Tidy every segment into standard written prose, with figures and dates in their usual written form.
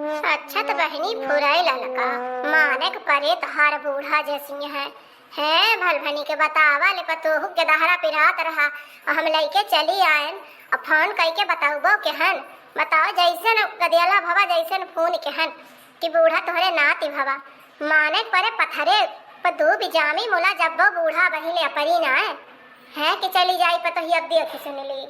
अच्छा तो बहनी फुराई ललका माने के परे तहार बूढ़ा जैसी है भलभनी के बतावा ले पतोहू के दहरा पिरात रहा हम लइके चली आयन अब फोन कई के बताऊबो केहन बताओ जैसन गदियाला भवा जैसन फोन केहन कि बूढ़ा तोहरे नाती भवा माने परे पथरे पर दो बिजामी मोला जब्बो बूढ़ा बहिले अपरी ना है कि चली जाई पतोही अब देख सुन ली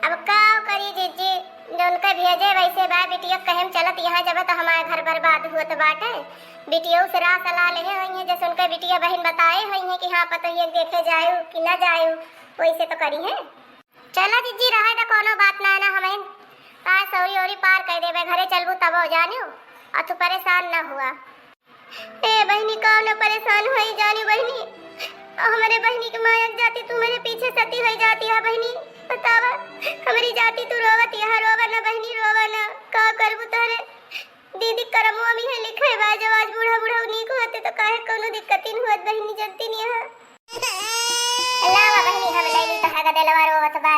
अब का करी जीजी जो उनका भेजे वैसे बा बिटिया कहेम चलत यहाँ जब तो हमारे घर बर्बाद हुआ तो बाटे बिटिया से राह सलाह ले हुई है जैसे उनका बिटिया बहन बताए हुई है कि हाँ पता ही देखे जाए कि न जाए वैसे तो करी है। चला जीजी रहा तो कोनो बात ना ना हमें का सौरी औरी पार कर देवे घरे चलबू तब हो जानियो और तू परेशान ना हुआ। ए बहनी कौन परेशान हुई जानी बहनी हमारे बहनी की माया जाती तू मेरे पीछे सती हो जाती है बहनी बतावा हमारी जाती तू रोवत यहाँ रोवा ना बहनी रोवा ना का करबू तारे दीदी करमो अमी है लिखे बा जब आज बूढ़ा बूढ़ा नीक होते तो काहे कोनो दिक्कत इन होत बहनी जल्दी नहीं है अल्लाह बहनी हम लेली तहा गदलवा रोवत बा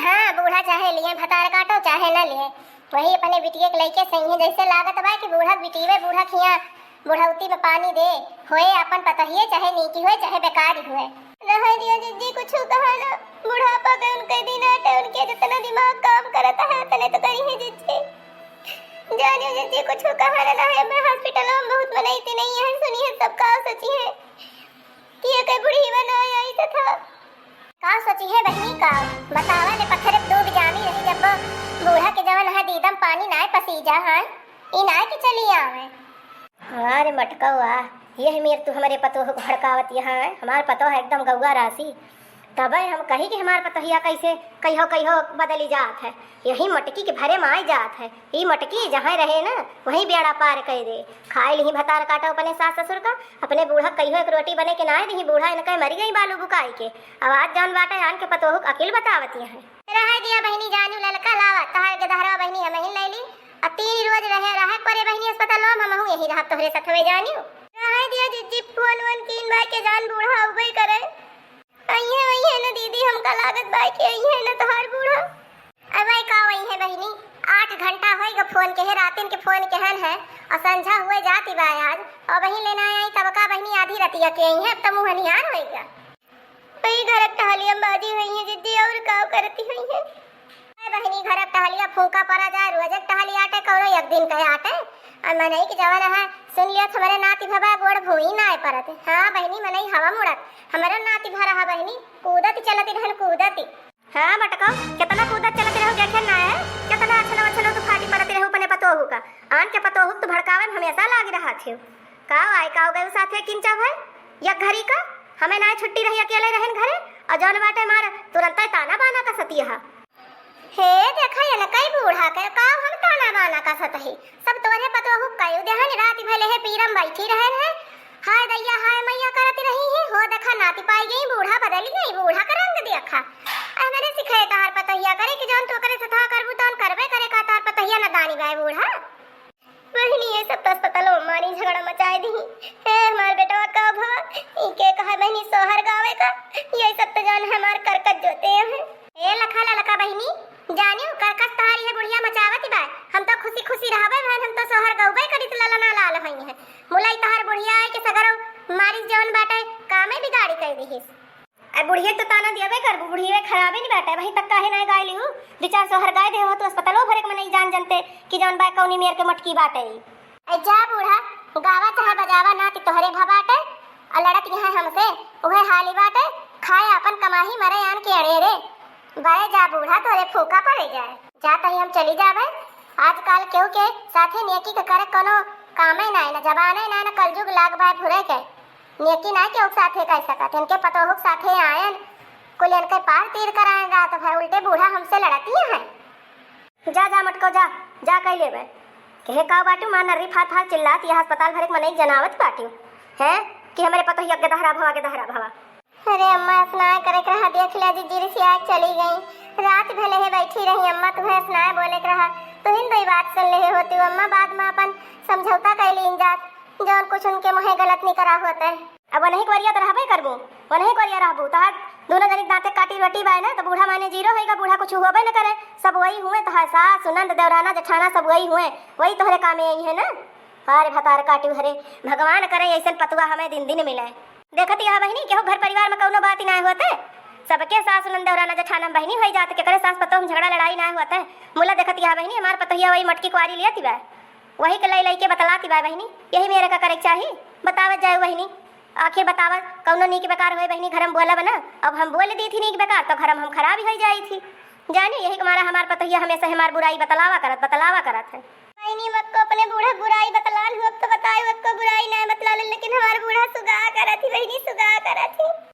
हां बूढ़ा चाहे लिए भतार काटो चाहे ना लिए वही अपने बिटिया के लइके सही है जैसे लागत बा कि बूढ़ा बिटिवे बूढ़ा खिया बुढ़ौती में पानी दे होए अपन पतहिए चाहे नीकी होए चाहे बेकार हुए रह दिया जीजी कुछ कहा ना बुढ़ापा के उनके दिन आटे उनके जितना दिमाग काम करता है उतने तो करी है जीजी जानियो जीजी कुछ कहा ना है मैं हॉस्पिटल में बहुत बनाई नहीं है सुनी है सब का सोची है कि ये कोई बुढ़ी बना आई था का सोची है बहनी का बतावा ले पत्थर दो बिजामी रही जब बूढ़ा के जवन है दीदम पानी नाय पसीजा हां ई नाय के चली आवे अरे मटका हुआ ये मेर तू हमारे पतो भड़कावत यहाँ है हमार पतो है एकदम गौगा राशि तब हम कही कि हमार पतोहिया कैसे कहो बदली जात है यही मटकी के भरे में आई जात है ये मटकी जहाँ रहे ना वहीं बेड़ा पार कर दे खाए ली भतार काटा अपने सास ससुर का अपने बूढ़ा कहियो एक रोटी बने के ना दी बूढ़ा इनका मरी गई बालू बुकाई के आवाज जौन बाटा आन के पतोह अकेल बतावत है रह दिया बहनी जानू ललका लावा तहार के दहरा बहनी हम ही ले ली अब 3 रोज रहे परे बहनी अस्पताल में हम यही रहा तोहरे सथवे जानियो रह दिया जिज्जी फोन वन कीन भाई के जान बूढ़ा उबई करे अइहे वही है ना दीदी हमका लागत भाई के अइहे है ना तोहार बूढ़ा अब भाई का वही है बहनी 8 घंटा होएगा फोन के है रातिन के फोन के हन है और संझा हुए जाती बा आज और वही लेना आई तब का बहनी आधी रतिया के आई है अब तो मुंह निहार होएगा वही घर टहलिया बाजी हुई है जिद्दी और का करती हुई है बहनी घर टहलिया फूका पड़ा जाए रोज टहली आटे करो एक दिन कहे आटे और मनई की जवान है सुन लिया हमारे नाती भबा गोड़ भूई ना आए परत हां बहनी मनई हवा मुड़त हमारा नाती भरा है बहनी कूदत चलती रहन कूदती हां मटका कितना कूदत चलती रहो देखे ना है कितना अच्छा तो फाटी परत रहो पने पतो का आन के पतो तो भड़कावन हमेशा लाग रहा थे का आई का हो गए साथे किंचा भाई या घरी का हमें ना छुट्टी रही अकेले रहन घरे और जौन बाटे मार तुरंत ताना बाना का सतिया हे देखा ये न कई बूढ़ा कर का हम ताना बाना का सतही सब तोरे पतो हो कयो देहन रात भले है पीरम बैठी रहे हैं हाय दैया हाय मैया करती रही है हो देखा नाती पाई गई बूढ़ा बदल गई बूढ़ा का रंग देखा आ मैंने सिखाए तार पतोहिया करे कि जौन तो करे सथा करबू तौन करबे करे का तार पतोहिया न दानी बाय बूढ़ा बहनी ये सब अस्पताल में मारी झगड़ा मचाए दी हे हमार बेटा का भवा इके कहा बहनी सोहर गावे का ये सब तो जान हमार करकट जोते हैं ए लखा ललका बहनी जानियो करकस तहारी है बुढ़िया मचावती बा हम तो खुशी खुशी रहबे भाई हम तो सोहर गौबे करी त ललना लाल हई है मुलाई तहार बुढ़िया है के सगरो मारी जवन बाटे कामे बिगाड़ी कर दीहिस आ बुढ़िया तो ताना दियाबे कर बुढ़िया खराबे नहीं बाटे वही तक काहे ना गाय लिहु विचार सोहर गाय दे हो तो अस्पतालो भरे के नहीं जान जनते कि जवन बा कौनी मेर के मटकी बाटे ए जा बूढ़ा गावा चाहे बजावा ना कि तोहरे भबाटे आ लड़त यहाँ हमसे ओहे हाली बाटे खाए अपन कमाही मरे आन के अड़े रे बारे जा बूढ़ा तोरे फूका पड़े जाए जा तही हम चली जावे आजकल केहू के साथे नेकी के करे कोनो कामे नाय ना जबाने नाय ना कलजुग लाग भाई फुरे के नेकी नाय के साथे कह सकत इनके पतोहुक साथे आयन कुल इनके पार तीर कराए रात भाई उल्टे बूढ़ा हमसे लड़ती है जा जा मटको जा जा कह लेबे कहे का बाटू मां नरी फात फात चिल्लात यह अस्पताल भरे मनई जनावत बाटू है कि हमारे पतोहिया के दहरा भवा अरे अम्मा स्नान करे के रहा देख लिया जीजी से आग चली गई रात भले है बैठी रही अम्मा तुम्हें स्नान बोले के रहा तो इन दो बात सुन ले होती अम्मा बाद में अपन समझौता कैली इन जात जौन कुछ उनके मुहे गलत नहीं करा होता है अब वही कोरिया तो रहबे करबो, वही कोरिया रहबो तहार दोनों जनी दांते काटी रटी बाय ना, तो बूढ़ा माने जीरो होएगा, बूढ़ा कुछ होबे न करे, सब वही हुए तहार सास सुनंद देवराना जेठाना सब वही हुए, वही तोहरे कामे आई है ना। अरे भतार काटी हरे, भगवान करे ऐसे पतुआ हमें दिन दिन मिले। देखती है बहनी केहू घर परिवार में कौनो बात ही ना होते, सबके सास सुनंद देवराना जेठाना बहनी हो जाते, केकरे सास पतो हम झगड़ा लड़ाई ना होते। मुला देखती है बहनी हमार पतोहिया वही मटकी कुआरी लेती बा, वही के लई के बतलाती बा बहनी, यही मेरे का करे चाहिए, बतावत जाए बहनी। आखिर बतावा कौनो नीक बेकार होए बहनी घर में बोला बना, अब हम बोल दी थी नीक बेकार तो घर में हम खराब हो जाई थी, जानी यही हमारा हमार पतोहिया हमेशा हमार बुराई बतलावा करत है। बहनी मक्को अपने बूढ़ा बुराई बतलान हो, अब तो बताए उसको बुराई ना बतला, लेकिन हमारा बूढ़ा सुगा करत थी बहनी, सुगा करत थी।